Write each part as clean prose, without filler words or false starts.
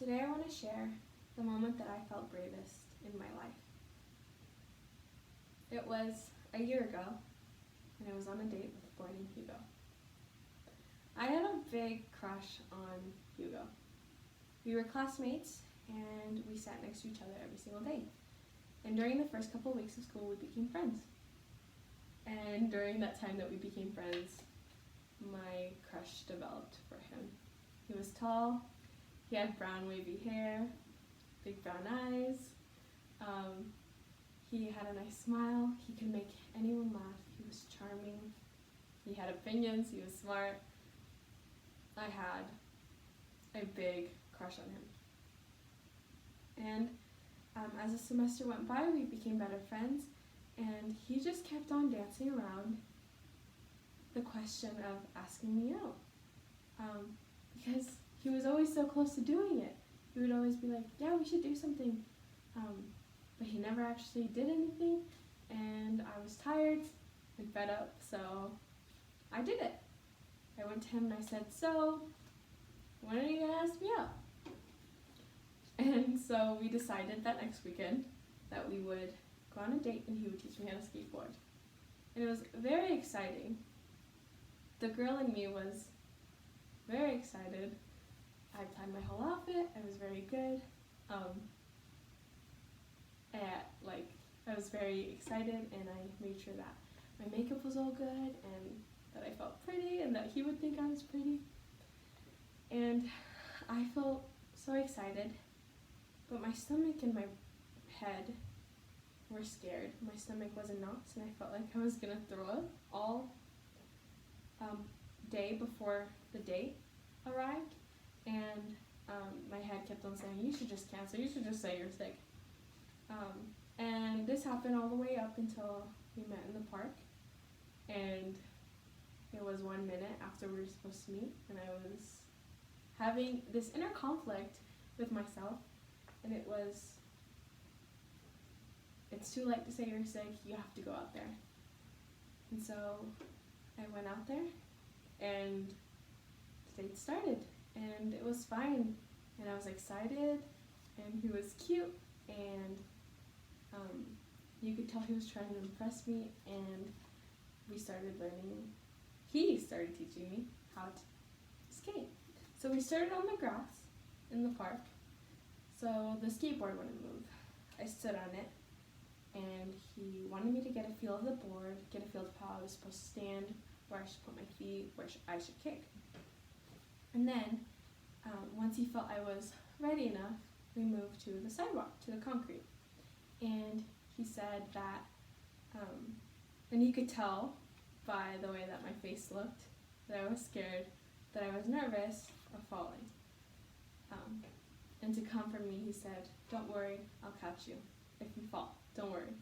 Today I want to share the moment that I felt bravest in my life. It was a year ago, and I was on a date with a boy named Hugo. I had a big crush on Hugo. We were classmates, and we sat next to each other every single day. And during the first couple of weeks of school, we became friends. And during that time that we became friends, my crush developed for him. He was tall, he had brown wavy hair, big brown eyes, he had a nice smile, he could make anyone laugh, he was charming, he had opinions, he was smart. I had a big crush on him. And as the semester went by, we became better friends, and he just kept on dancing around the question of asking me out. Because he was always so close to doing it. He would always be like, yeah, we should do something. But he never actually did anything, and I was tired and fed up, so I did it. I went to him and I said, so, when are you going to ask me out? And so we decided that next weekend that we would go on a date and he would teach me how to skateboard. And it was very exciting. The girl in me was very excited. I planned my whole outfit. I was very good. I was very excited, and I made sure that my makeup was all good and that I felt pretty and that he would think I was pretty. And I felt so excited, but my stomach and my head were scared. My stomach was in knots, and I felt like I was gonna throw up all day before the date arrived. And my head kept on saying, you should just cancel, you should just say you're sick. And this happened all the way up until we met in the park, and it was 1 minute after we were supposed to meet, and I was having this inner conflict with myself, and it's too late to say you're sick, you have to go out there. And so I went out there, and the date started, and it was fine, and I was excited, and he was cute, and you could tell he was trying to impress me, and he started teaching me how to skate. So we started on the grass in the park, so the skateboard wouldn't move. I stood on it, and he wanted me to get a feel of the board, get a feel of how I was supposed to stand, where I should put my feet, where I should kick. And then, once he felt I was ready enough, we moved to the sidewalk, to the concrete. And he said that, and you could tell by the way that my face looked, that I was scared, that I was nervous of falling. And to comfort me, he said, don't worry, I'll catch you if you fall, don't worry.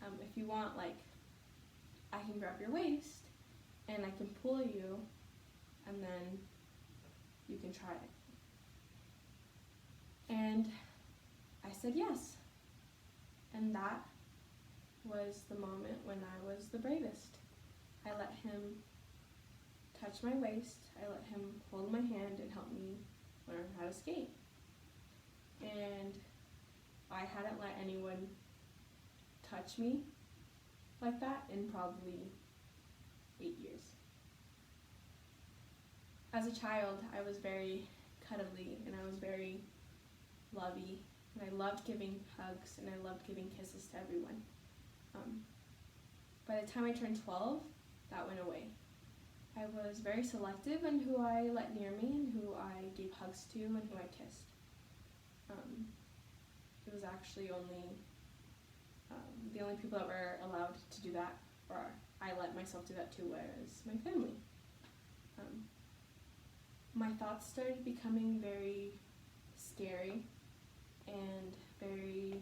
If you want, I can grab your waist, and I can pull you, and then you can try it. And I said yes. And that was the moment when I was the bravest. I let him touch my waist, I let him hold my hand and help me learn how to skate. And I hadn't let anyone touch me like that in probably 8 years. As a child, I was very cuddly, and I was very lovey, and I loved giving hugs, and I loved giving kisses to everyone. By the time I turned 12, that went away. I was very selective in who I let near me and who I gave hugs to and who I kissed. It was actually only the only people that were allowed to do that, or I let myself do that too, was my family. My thoughts started becoming very scary and very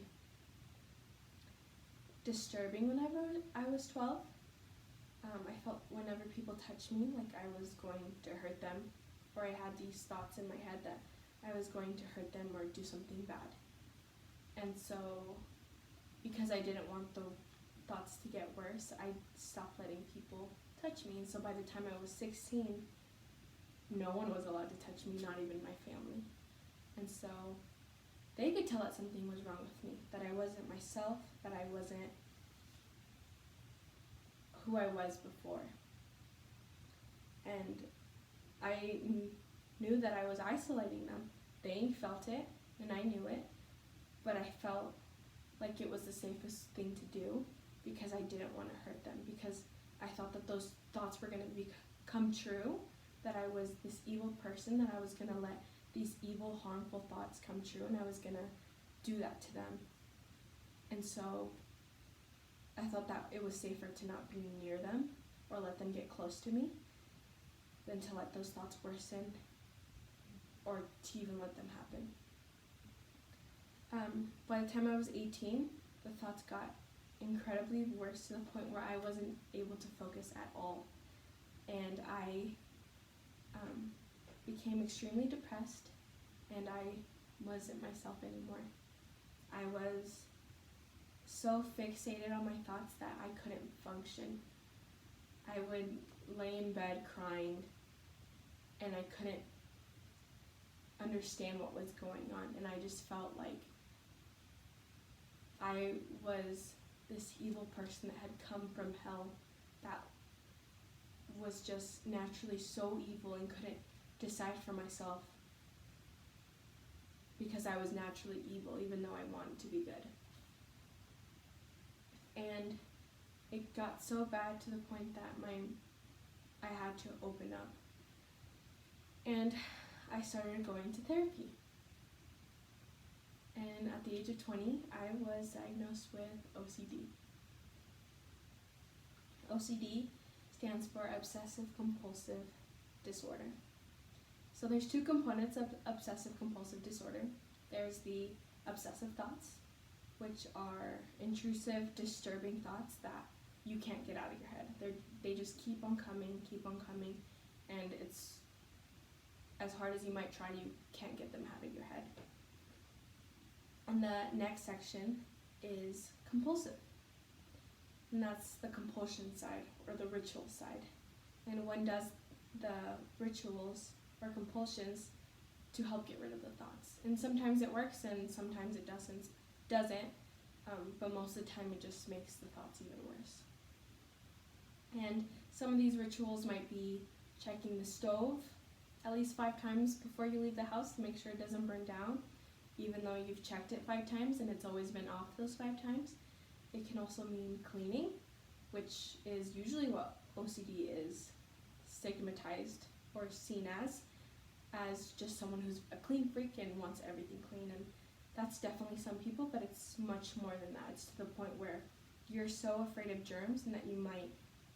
disturbing whenever I was 12. I felt whenever people touched me like I was going to hurt them, or I had these thoughts in my head that I was going to hurt them or do something bad. And so, because I didn't want the thoughts to get worse, I stopped letting people touch me. And so by the time I was 16, no one was allowed to touch me, not even my family. And so they could tell that something was wrong with me, that I wasn't myself, that I wasn't who I was before. And I knew that I was isolating them. They felt it, and I knew it, but I felt like it was the safest thing to do because I didn't want to hurt them, because I thought that those thoughts were going to become true, that I was this evil person, that I was going to let these evil, harmful thoughts come true, and I was going to do that to them. And so I thought that it was safer to not be near them or let them get close to me than to let those thoughts worsen or to even let them happen. By the time I was 18, the thoughts got incredibly worse to the point where I wasn't able to focus at all. And I became extremely depressed, and I wasn't myself anymore. I was so fixated on my thoughts that I couldn't function. I would lay in bed crying, and I couldn't understand what was going on, and I just felt like I was this evil person that had come from hell, that was just naturally so evil and couldn't decide for myself because I was naturally evil, even though I wanted to be good. And it got so bad to the point that I had to open up. And I started going to therapy. And at the age of 20, I was diagnosed with OCD. OCD stands for obsessive compulsive disorder. So there's two components of obsessive compulsive disorder. There's the obsessive thoughts, which are intrusive, disturbing thoughts that you can't get out of your head. They just keep on coming, and it's as hard as you might try, you can't get them out of your head. And the next section is compulsive. And that's the compulsion side, or the ritual side. And one does the rituals or compulsions to help get rid of the thoughts. And sometimes it works, and sometimes it doesn't. But most of the time it just makes the thoughts even worse. And some of these rituals might be checking the stove at least 5 times before you leave the house to make sure it doesn't burn down, even though you've checked it 5 times and it's always been off those 5 times. It can also mean cleaning, which is usually what OCD is stigmatized or seen as just someone who's a clean freak and wants everything clean. And that's definitely some people, but it's much more than that. It's to the point where you're so afraid of germs and that you might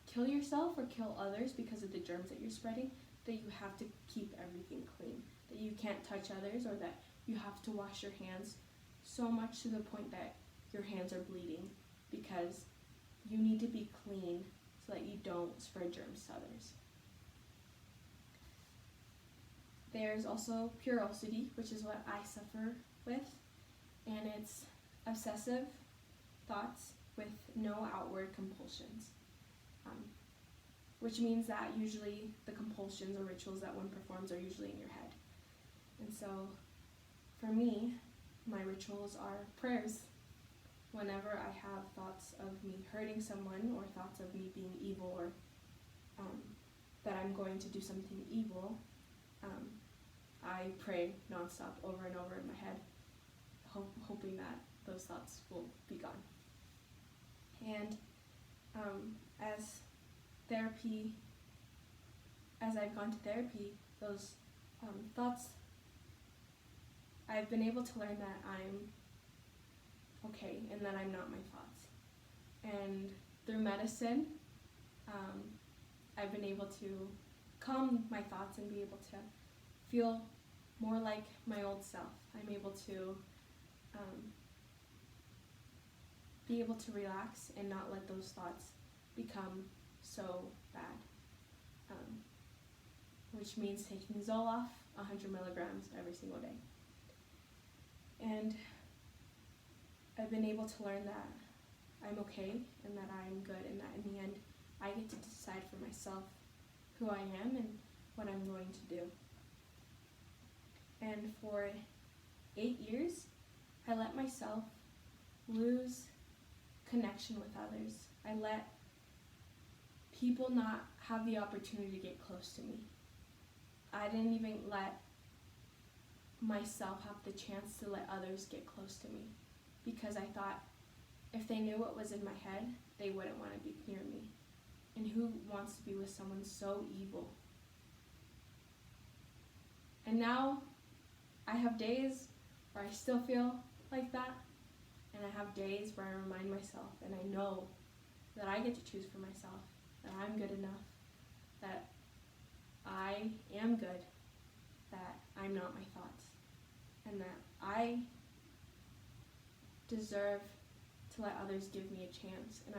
kill yourself or kill others because of the germs that you're spreading, that you have to keep everything clean, that you can't touch others, or that you have to wash your hands so much to the point that your hands are bleeding because you need to be clean so that you don't spread germs to others. There's also pure OCD, which is what I suffer with, and it's obsessive thoughts with no outward compulsions, which means that usually the compulsions or rituals that one performs are usually in your head. And so for me, my rituals are prayers. Whenever I have thoughts of me hurting someone, or thoughts of me being evil, or that I'm going to do something evil, I pray nonstop over and over in my head, hoping that those thoughts will be gone. And as I've gone to therapy, those thoughts, I've been able to learn that I'm okay and that I'm not my thoughts. And through medicine, I've been able to calm my thoughts and be able to feel more like my old self. I'm able to be able to relax and not let those thoughts become so bad, which means taking Zoloft 100 milligrams every single day. And I've been able to learn that I'm okay and that I'm good, and that in the end I get to decide for myself who I am and what I'm going to do. And for 8 years, I let myself lose connection with others. I let people not have the opportunity to get close to me. I didn't even let myself have the chance to let others get close to me, because I thought if they knew what was in my head, they wouldn't want to be near me. And who wants to be with someone so evil? And now I have days where I still feel like that, and I have days where I remind myself, and I know that I get to choose for myself, that I'm good enough, that I am good, that I'm not my thoughts, and that I deserve to let others give me a chance, and